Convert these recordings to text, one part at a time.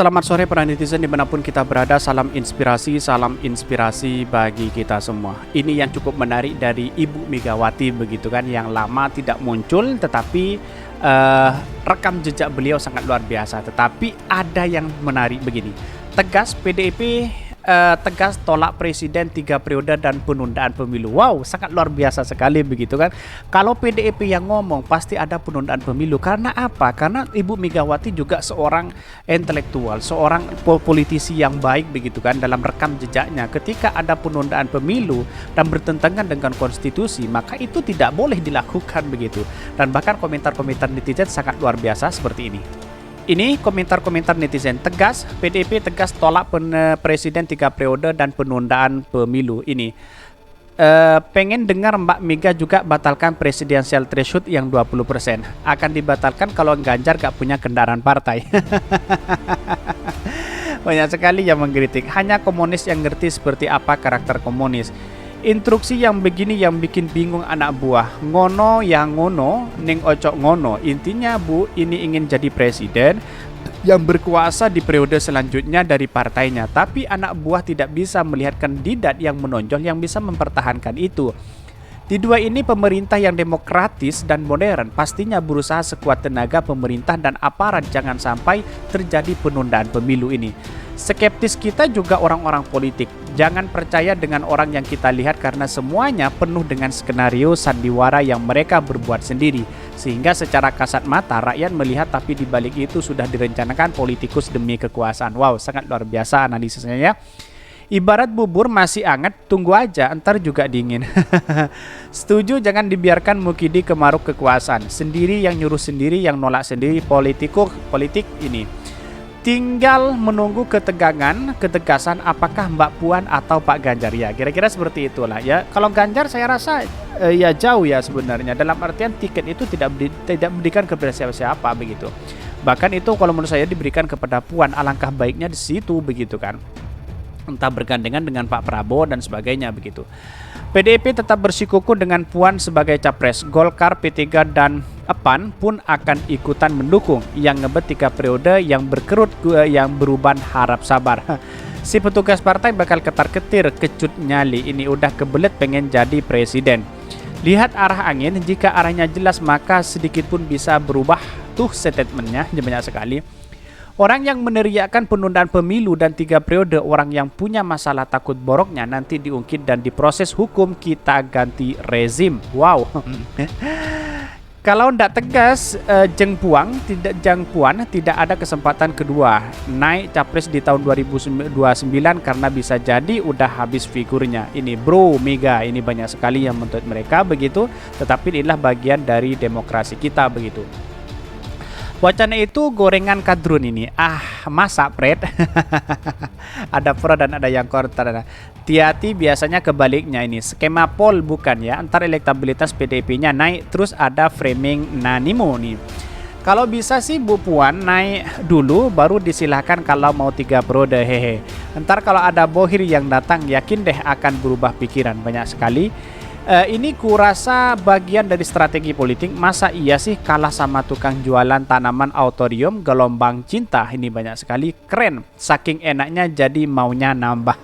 Selamat sore para netizen dimanapun kita berada, salam inspirasi bagi kita semua. Ini yang cukup menarik dari Ibu Megawati begitu kan, yang lama tidak muncul tetapi rekam jejak beliau sangat luar biasa. Tetapi ada yang menarik begini, tegas PDIP tegas tolak presiden 3 periode dan penundaan pemilu. Wow, sangat luar biasa sekali begitu kan. Kalau PDIP yang ngomong pasti ada penundaan pemilu. Karena apa? Karena Ibu Megawati juga seorang intelektual, seorang politisi yang baik begitu kan. Dalam rekam jejaknya, ketika ada penundaan pemilu dan bertentangan dengan konstitusi, maka itu tidak boleh dilakukan begitu. Dan bahkan komentar-komentar netizen sangat luar biasa seperti ini. Ini komentar-komentar netizen, tegas PDIP tegas tolak presiden 3 periode dan penundaan pemilu. Ini pengen dengar Mbak Mega juga batalkan presidensial threshold yang 20%. Akan dibatalkan kalau Ganjar gak punya kendaraan partai. Banyak sekali yang mengkritik, hanya komunis yang ngerti seperti apa karakter komunis. Instruksi yang begini yang bikin bingung anak buah. Ngono yang ngono, ning ocok ngono. Intinya Bu, ini ingin jadi presiden yang berkuasa di periode selanjutnya dari partainya. Tapi anak buah tidak bisa melihat kandidat yang menonjol yang bisa mempertahankan itu. Di dua ini pemerintah yang demokratis dan modern pastinya berusaha sekuat tenaga pemerintah dan aparat jangan sampai terjadi penundaan pemilu ini. Skeptis kita juga orang-orang politik. Jangan percaya dengan orang yang kita lihat karena semuanya penuh dengan skenario sandiwara yang mereka berbuat sendiri. Sehingga secara kasat mata rakyat melihat tapi di balik itu sudah direncanakan politikus demi kekuasaan. Wow, sangat luar biasa analisisnya ya. Ibarat bubur masih hangat, tunggu aja, ntar juga dingin. Setuju, jangan dibiarkan Mukidi kemaruk kekuasaan. Sendiri yang nyuruh sendiri, yang nolak sendiri, politik ini. Tinggal menunggu ketegasan apakah Mbak Puan atau Pak Ganjar ya. Kira-kira seperti itulah ya. Kalau Ganjar saya rasa ya jauh ya sebenarnya. Dalam artian tiket itu tidak diberikan kepada siapa-siapa begitu. Bahkan itu kalau menurut saya diberikan kepada Puan, alangkah baiknya di situ begitu kan. Entah bergandengan dengan Pak Prabowo dan sebagainya begitu. PDIP tetap bersikukuh dengan Puan sebagai capres. Golkar, P3 dan PAN pun akan ikutan mendukung. Yang ngebet 3 periode, yang berkerut, yang beruban harap sabar. Si petugas partai bakal ketar-ketir, kecut nyali. Ini udah kebelet pengen jadi presiden. Lihat arah angin, jika arahnya jelas maka sedikit pun bisa berubah. Tuh statementnya banyak sekali. Orang yang meneriakkan penundaan pemilu dan 3 periode, orang yang punya masalah takut boroknya nanti diungkit dan diproses hukum, kita ganti rezim. Wow. Kalau ndak tegas Jeng Puan tidak ada kesempatan kedua naik capres di tahun 2029 karena bisa jadi udah habis figurnya. Ini bro Mega, ini banyak sekali yang menuntut mereka begitu, tetapi inilah bagian dari demokrasi kita begitu. Wacana itu gorengan kadrun ini. Masa Fred? Ada pro dan ada yang kontra. Hati-hati, biasanya kebaliknya ini. Skema poll bukan ya. Antar elektabilitas PDIP-nya naik, terus ada framing Nanimo nih. Kalau bisa sih Bu Puan naik dulu, baru disilahkan kalau mau 3 periode hehe. Ntar kalau ada bohir yang datang, yakin deh akan berubah pikiran banyak sekali. Ini kurasa bagian dari strategi politik. Masa iya sih kalah sama tukang jualan tanaman autorium gelombang cinta. Ini banyak sekali, keren. Saking enaknya jadi maunya nambah.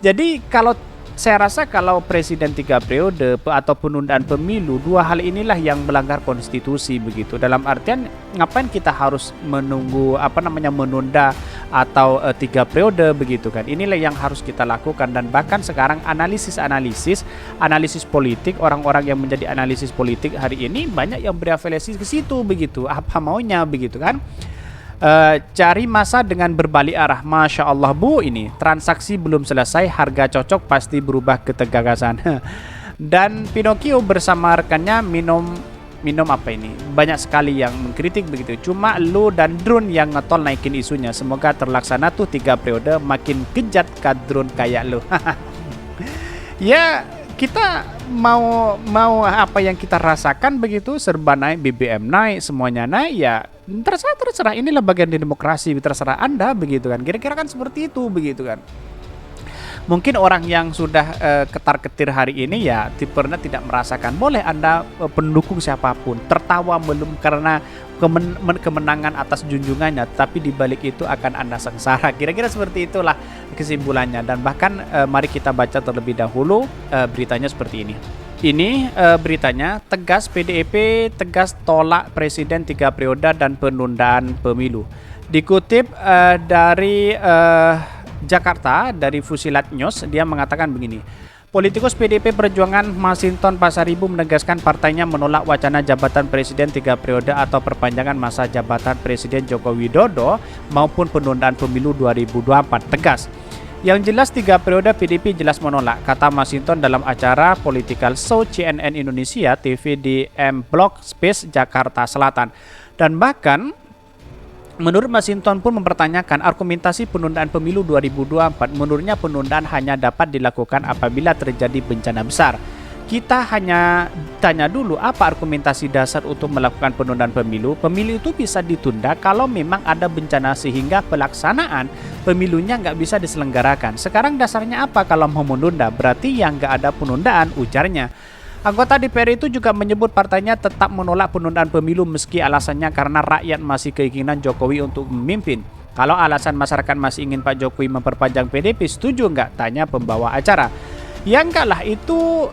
Jadi kalau saya rasa kalau presiden 3 periode atau penundaan pemilu, 2 hal inilah yang melanggar konstitusi begitu. Dalam artian ngapain kita harus menunggu menunda atau 3 periode begitu kan. Inilah yang harus kita lakukan. Dan bahkan sekarang analisis politik, orang-orang yang menjadi analisis politik hari ini banyak yang berafiliasi ke situ begitu. Apa maunya begitu kan. Cari masa dengan berbalik arah. Masya Allah Bu, ini transaksi belum selesai, harga cocok pasti berubah ke tegagasan. Dan Pinocchio bersama rekannya minum apa ini? Banyak sekali yang mengkritik begitu. Cuma lu dan Drone yang ngetol naikin isunya. Semoga terlaksana tuh 3 periode, makin kejat kadrun kayak lu. Ya kita mau apa yang kita rasakan begitu, serba naik, BBM naik, semuanya naik ya. Terserah, inilah bagian dari demokrasi, terserah Anda begitu kan. Kira-kira kan seperti itu begitu kan. Mungkin orang yang sudah ketar-ketir hari ini ya pernah tidak merasakan. Boleh Anda pendukung siapapun, tertawa belum karena kemenangan atas junjungannya, tapi di balik itu akan Anda sengsara. Kira-kira seperti itulah kesimpulannya. Dan bahkan mari kita baca terlebih dahulu beritanya seperti ini. Ini beritanya, tegas PDIP tegas tolak Presiden 3 periode dan penundaan pemilu. Dikutip dari Jakarta, dari Fusilat News, dia mengatakan begini. Politikus PDIP Perjuangan Masinton Pasaribu menegaskan partainya menolak wacana jabatan Presiden 3 periode atau perpanjangan masa jabatan Presiden Joko Widodo maupun penundaan pemilu 2024. Tegas. Yang jelas 3 periode PDIP jelas menolak, kata Masinton dalam acara Political Show CNN Indonesia TV di M Block Space Jakarta Selatan. Dan bahkan menurut Masinton pun mempertanyakan argumentasi penundaan pemilu 2024. Menurutnya penundaan hanya dapat dilakukan apabila terjadi bencana besar. Kita hanya tanya dulu apa argumentasi dasar untuk melakukan penundaan pemilu. Pemilu itu bisa ditunda kalau memang ada bencana sehingga pelaksanaan pemilunya nggak bisa diselenggarakan. Sekarang dasarnya apa kalau mau menunda? Berarti yang nggak ada penundaan, ujarnya. Anggota DPR itu juga menyebut partainya tetap menolak penundaan pemilu meski alasannya karena rakyat masih keinginan Jokowi untuk memimpin. Kalau alasan masyarakat masih ingin Pak Jokowi memperpanjang PDP, setuju nggak? Tanya pembawa acara. Ya enggak lah, itu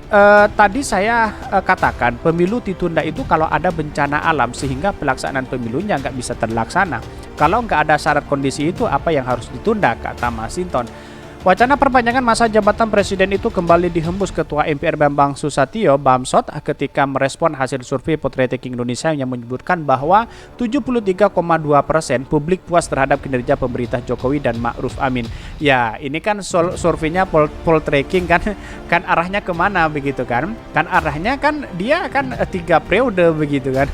tadi saya katakan pemilu ditunda itu kalau ada bencana alam sehingga pelaksanaan pemilunya nggak bisa terlaksana. Kalau nggak ada syarat kondisi itu, apa yang harus ditunda, kata Masinton. Wacana perpanjangan masa jabatan presiden itu kembali dihembus Ketua MPR Bambang Susatyo Bamsud ketika merespon hasil survei Poltreking Indonesia yang menyebutkan bahwa 73,2% publik puas terhadap kinerja pemerintah Jokowi dan Ma'ruf Amin. Ya, ini kan surveinya Poltreking kan arahnya kemana begitu kan? Kan arahnya kan dia kan 3 periode begitu kan?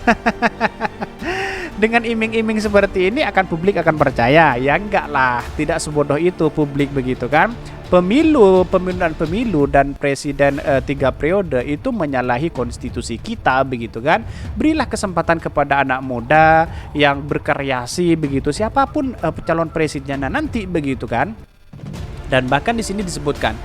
Dengan iming-iming seperti ini akan publik akan percaya? Ya enggak lah, tidak sebodoh itu publik begitu kan. Penundaan pemilu dan presiden 3 periode itu menyalahi konstitusi kita begitu kan. Berilah kesempatan kepada anak muda yang berkreasi begitu, siapapun calon presidennya nanti begitu kan. Dan bahkan di sini disebutkan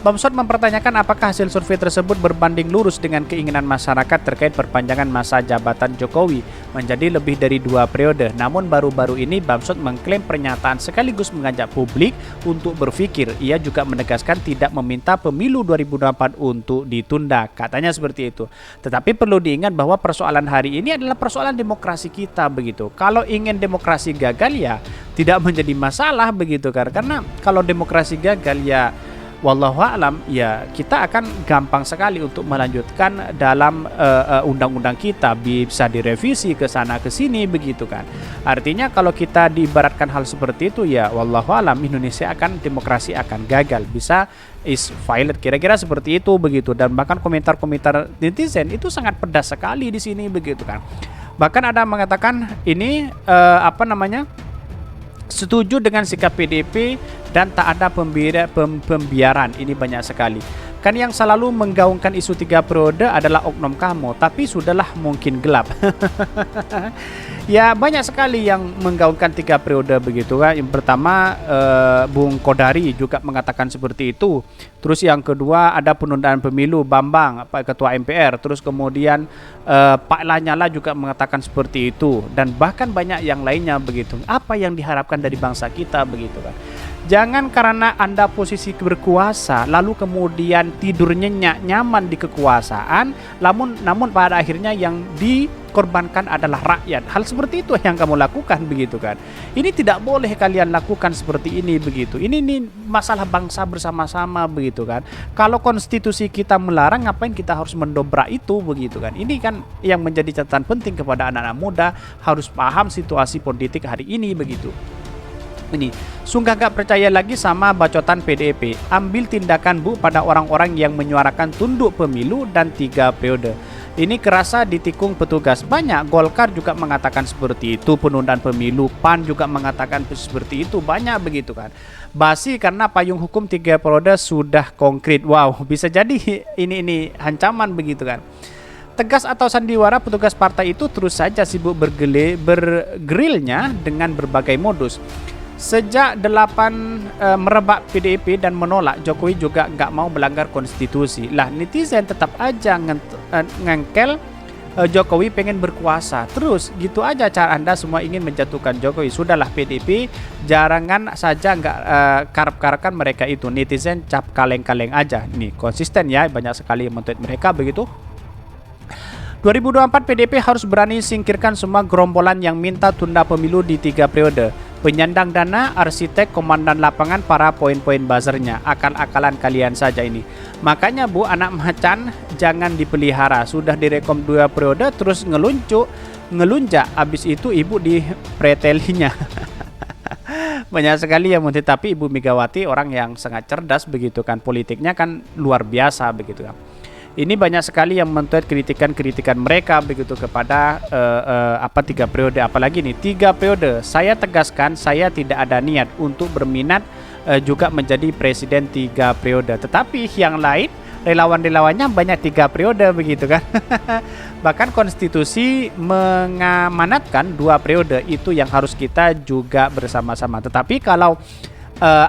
Bamsud mempertanyakan apakah hasil survei tersebut berbanding lurus dengan keinginan masyarakat terkait perpanjangan masa jabatan Jokowi menjadi lebih dari 2 periode. Namun baru-baru ini Bamsud mengklaim pernyataan sekaligus mengajak publik untuk berpikir. Ia juga menegaskan tidak meminta pemilu 2024 untuk ditunda. Katanya seperti itu. Tetapi perlu diingat bahwa persoalan hari ini adalah persoalan demokrasi kita begitu. Kalau ingin demokrasi gagal ya tidak menjadi masalah begitu kan. Karena kalau demokrasi gagal ya wallahu a'lam ya kita akan gampang sekali untuk melanjutkan dalam undang-undang kita, bisa direvisi ke sana ke sini begitu kan. Artinya kalau kita diibaratkan hal seperti itu ya wallahu a'lam Indonesia akan demokrasi akan gagal, bisa is violent, kira-kira seperti itu begitu. Dan bahkan komentar-komentar netizen itu sangat pedas sekali di sini begitu kan. Bahkan ada mengatakan ini setuju dengan sikap PDIP dan tak ada pembiaran. Ini banyak sekali. Kan yang selalu menggaungkan isu 3 periode adalah oknum kamu, tapi sudahlah mungkin gelap. Ya banyak sekali yang menggaungkan 3 periode begitu kan. Yang pertama Bung Kodari juga mengatakan seperti itu. Terus yang kedua ada penundaan pemilu Bambang, Pak Ketua MPR. Terus kemudian Pak Lanyala juga mengatakan seperti itu. Dan bahkan banyak yang lainnya begitu. Apa yang diharapkan dari bangsa kita begitu kan. Jangan karena Anda posisi berkuasa lalu kemudian tidur nyenyak nyaman di kekuasaan, namun pada akhirnya yang dikorbankan adalah rakyat. Hal seperti itu yang kamu lakukan begitu kan. Ini tidak boleh kalian lakukan seperti ini begitu. Ini masalah bangsa bersama-sama begitu kan. Kalau konstitusi kita melarang, ngapain kita harus mendobrak itu begitu kan. Ini kan yang menjadi catatan penting kepada anak-anak muda, harus paham situasi politik hari ini begitu. Ini sungguh gak percaya lagi sama bacotan PDIP. Ambil tindakan Bu pada orang-orang yang menyuarakan tunduk pemilu dan 3 periode. Ini kerasa ditikung petugas. Banyak. Golkar juga mengatakan seperti itu, penundaan pemilu. PAN juga mengatakan seperti itu. Banyak begitu kan. Basi karena payung hukum 3 periode sudah konkret. Wow, bisa jadi ini ancaman begitu kan. Tegas atau sandiwara, petugas partai itu terus saja sibuk bergerilnya dengan berbagai modus. Sejak 8 merebak PDIP dan menolak, Jokowi juga nggak mau melanggar konstitusi. Lah netizen tetap aja ngengkel Jokowi pengen berkuasa. Terus gitu aja cara Anda semua ingin menjatuhkan Jokowi. Sudahlah PDIP, jangan saja nggak karep-karakan mereka itu. Netizen cap kaleng-kaleng aja. Nih konsisten ya, banyak sekali yang men-tweet mereka begitu. 2024 PDIP harus berani singkirkan semua gerombolan yang minta tunda pemilu di 3 periode. Penyandang dana, arsitek, komandan lapangan, para poin-poin buzzernya. Akal-akalan kalian saja ini. Makanya Bu, anak macan jangan dipelihara. Sudah direkom 2 periode terus ngelunjak. Abis itu ibu dipretelinya. Banyak sekali yang tapi Ibu Megawati orang yang sangat cerdas begitu kan. Politiknya kan luar biasa begitu kan. Ini banyak sekali yang men-tweet kritikan-kritikan mereka begitu kepada 3 periode, apalagi nih 3 periode. Saya tegaskan saya tidak ada niat untuk berminat juga menjadi presiden 3 periode. Tetapi yang lain relawan-relawannya banyak 3 periode begitu kan. Bahkan konstitusi mengamanatkan 2 periode, itu yang harus kita juga bersama-sama. Tetapi kalau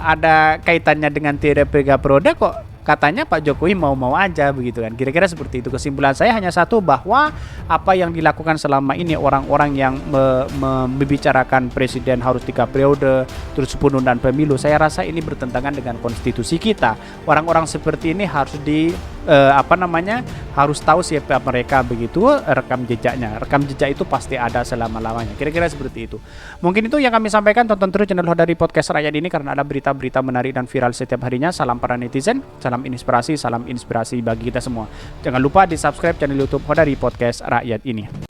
ada kaitannya dengan 3 periode kok katanya Pak Jokowi mau-mau aja begitu kan. Kira-kira seperti itu. Kesimpulan saya hanya satu, bahwa apa yang dilakukan selama ini orang-orang yang membicarakan presiden harus 3 periode terus penundaan pemilu, saya rasa ini bertentangan dengan konstitusi kita. Orang-orang seperti ini harus harus tahu siapa mereka begitu, rekam jejaknya. Rekam jejak itu pasti ada selama-lamanya. Kira-kira seperti itu. Mungkin itu yang kami sampaikan. Tonton terus channel Hodari Podcast Rakyat ini karena ada berita-berita menarik dan viral setiap harinya. Salam para netizen, salam inspirasi bagi kita semua. Jangan lupa di subscribe channel YouTube Hodari Podcast Rakyat ini.